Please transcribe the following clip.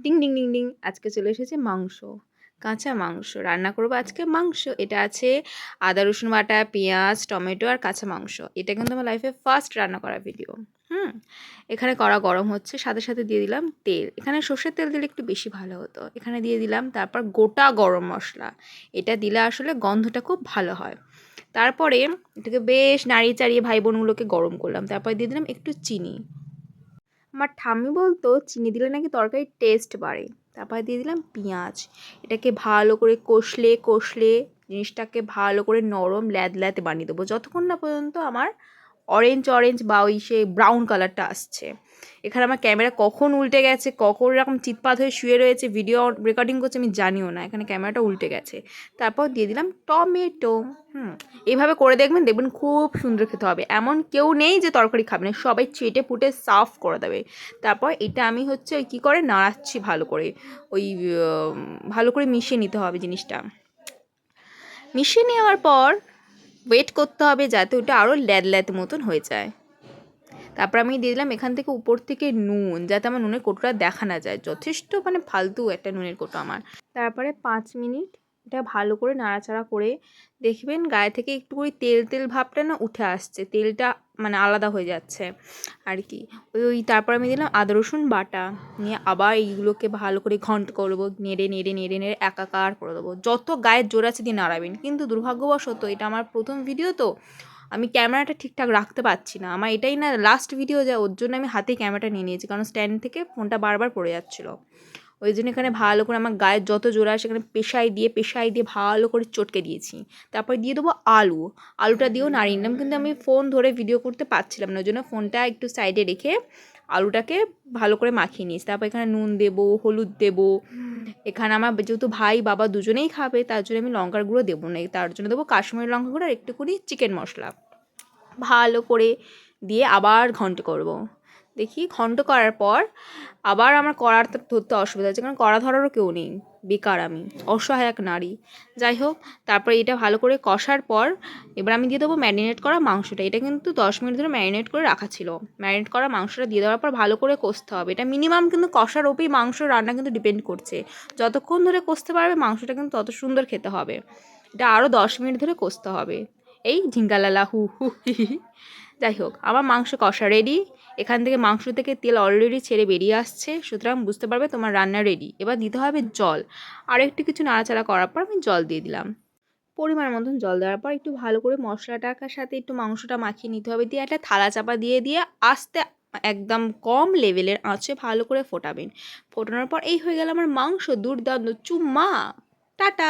Ding ding ding ding, আজকে চলে এসেছে মাংস, কাঁচা মাংস রান্না করবো আজকে। মাংস এটা আছে আদা রসুন বাটা, পেঁয়াজ, টমেটো আর কাঁচা মাংস। এটা কিন্তু আমার লাইফে ফার্স্ট রান্না করা ভিডিও। এখানে কড়া গরম হচ্ছে, সাথে সাথে দিয়ে দিলাম তেল। এখানে সর্ষের তেল দিলে একটু বেশি ভালো হতো। এখানে দিয়ে দিলাম তারপর গোটা গরম মশলা। এটা দিলে আসলে গন্ধটা খুব ভালো হয়। তারপরে এটাকে বেশ নাড়িয়ে চাড়িয়ে ভাই বোনগুলোকে গরম করলাম। তারপর দিয়ে দিলাম একটু চিনি। আমার ঠাম্মি বলতো চিনি দিলে নাকি তরকারির টেস্ট বাড়ে। তারপরে দিয়ে দিলাম পেঁয়াজ। এটাকে ভালো করে কষলে কষলে জিনিসটাকে ভালো করে নরম ল্যাদল্যাতে বানিয়ে দেবো, যতক্ষণ না পর্যন্ত আমার অরেঞ্জ অরেঞ্জ বা ওই সে ব্রাউন কালারটা আসছে। এখানে আমার ক্যামেরা কখন উল্টে গেছে, কখন এরকম চিৎপাত হয়ে শুয়ে রয়েছে ভিডিও রেকর্ডিং করছে আমি জানিও না। এখানে ক্যামেরাটা উল্টে গেছে। তারপর দিয়ে দিলাম টমেটো। এইভাবে করে দেখবেন, দেখবেন খুব সুন্দর খেতে হবে। এমন কেউ নেই যে তরকারি খাবে না, সবাই চেটে পুটে সাফ করে দেবে। তারপর এটা আমি হচ্ছে ওই কী করে নাড়াচ্ছি ভালো করে, ওই ভালো করে মিশিয়ে নিতে হবে জিনিসটা। মিশিয়ে নেওয়ার পর ওয়েট করতে হবে যাতে ওটা আরও ল্যাদ মতন হয়ে যায়। তারপর আমি দিয়ে দিলাম এখান থেকে উপর থেকে নুন, যাতে আমার নুনের কৌটোটা দেখা না যায়। যথেষ্ট ফালতু একটা নুনের কৌটো আমার। তারপরে 5 মিনিট এটা ভালো করে নাড়াচাড়া করে দেখবেন গায়ে থেকে একটু করে তেল তেল ভাবটা না উঠে আসছে, তেলটা আলাদা হয়ে যাচ্ছে আর কি। তারপর আমি দিলাম আদা রসুন বাটা, নিয়ে আবার এইগুলোকে ভালো করে ঘন্ট করবো, নেড়ে নেড়ে নেড়ে নেড়ে একাকার করে দেবো। যত গায়ের জোর আছে দিয়ে নাড়াবেন। কিন্তু দুর্ভাগ্যবশত এটা আমার প্রথম ভিডিও তো আমি ক্যামেরাটা ঠিকঠাক রাখতে পারছি না। আমার এটাই না লাস্ট ভিডিও যা, ওর জন্য আমি হাতে ক্যামেরাটা নিয়ে নিয়েছি, কারণ স্ট্যান্ড থেকে ফোনটা বারবার পড়ে যাচ্ছিলো। ওই জন্য এখানে ভালো করে আমার গায়ের যত জোর আসে এখানে পেশাই দিয়ে ভালো করে চটকে দিয়েছি। তারপর দিয়ে দেবো আলুটা দিয়েও নাড়িয়ে নিলাম, কিন্তু আমি ফোন ধরে ভিডিও করতে পারছিলাম না, ওই জন্য ফোনটা একটু সাইডে রেখে আলুটাকে ভালো করে মাখিয়ে নিয়েছি। তারপর এখানে নুন দেবো, হলুদ দেবো। এখানে আমার যেহেতু ভাই বাবা দুজনেই খাবে, তার জন্য আমি লঙ্কার গুঁড়ো দেবো না, তার জন্য দেবো কাশ্মীরি লঙ্কা গুঁড়ো আর একটুখানি চিকেন মশলা। ভালো করে দিয়ে আবার ঘন্ট করব। দেখি ঘন্ট করার পর আবার আমার কড়াটা ধরতে অসুবিধা হচ্ছে, কারণ কড়া ধরারও কেউ নেই, বেকার আমি অসহায় এক নারী। যাই হোক, তারপরে এটা ভালো করে কষার পর এবার আমি দিয়ে দেবো ম্যারিনেট করা মাংসটা। এটা কিন্তু 10 মিনিট ধরে ম্যারিনেট করে রাখা ছিল। ম্যারিনেট করা মাংসটা দিয়ে দেওয়ার পর ভালো করে কষতে হবে। এটা মিনিমাম কিন্তু কষার ওপরই মাংস রান্না কিন্তু ডিপেন্ড করছে। যতক্ষণ ধরে কষতে পারবে মাংসটা কিন্তু তত সুন্দর খেতে হবে। এটা আরও 10 মিনিট ধরে কষতে হবে। এই ঝিঙ্গালালা হু হু হি হি। যাই হোক, আমার মাংস কষা রেডি। এখান থেকে মাংস থেকে তেল অলরেডি ছেড়ে বেরিয়ে আসছে, সুতরাং বুঝতে পারবে তোমার রান্না রেডি। এবার দিতে হবে জল। আর একটু কিছু নাড়াচাড়া করার পর আমি জল দিয়ে দিলাম। পরিমাণ মতন জল দেওয়ার পর একটু ভালো করে মশলাটার সাথে একটু মাংসটা মাখিয়ে নিতে হবে। দিয়ে একটা থালা চাপা দিয়ে দিয়ে আস্তে একদম কম লেভেলের আঁচে ভালো করে ফোটাবেন। ফোটানোর পর এই হয়ে গেল আমার মাংস দুর্দান্ত চুম্মা। টাটা।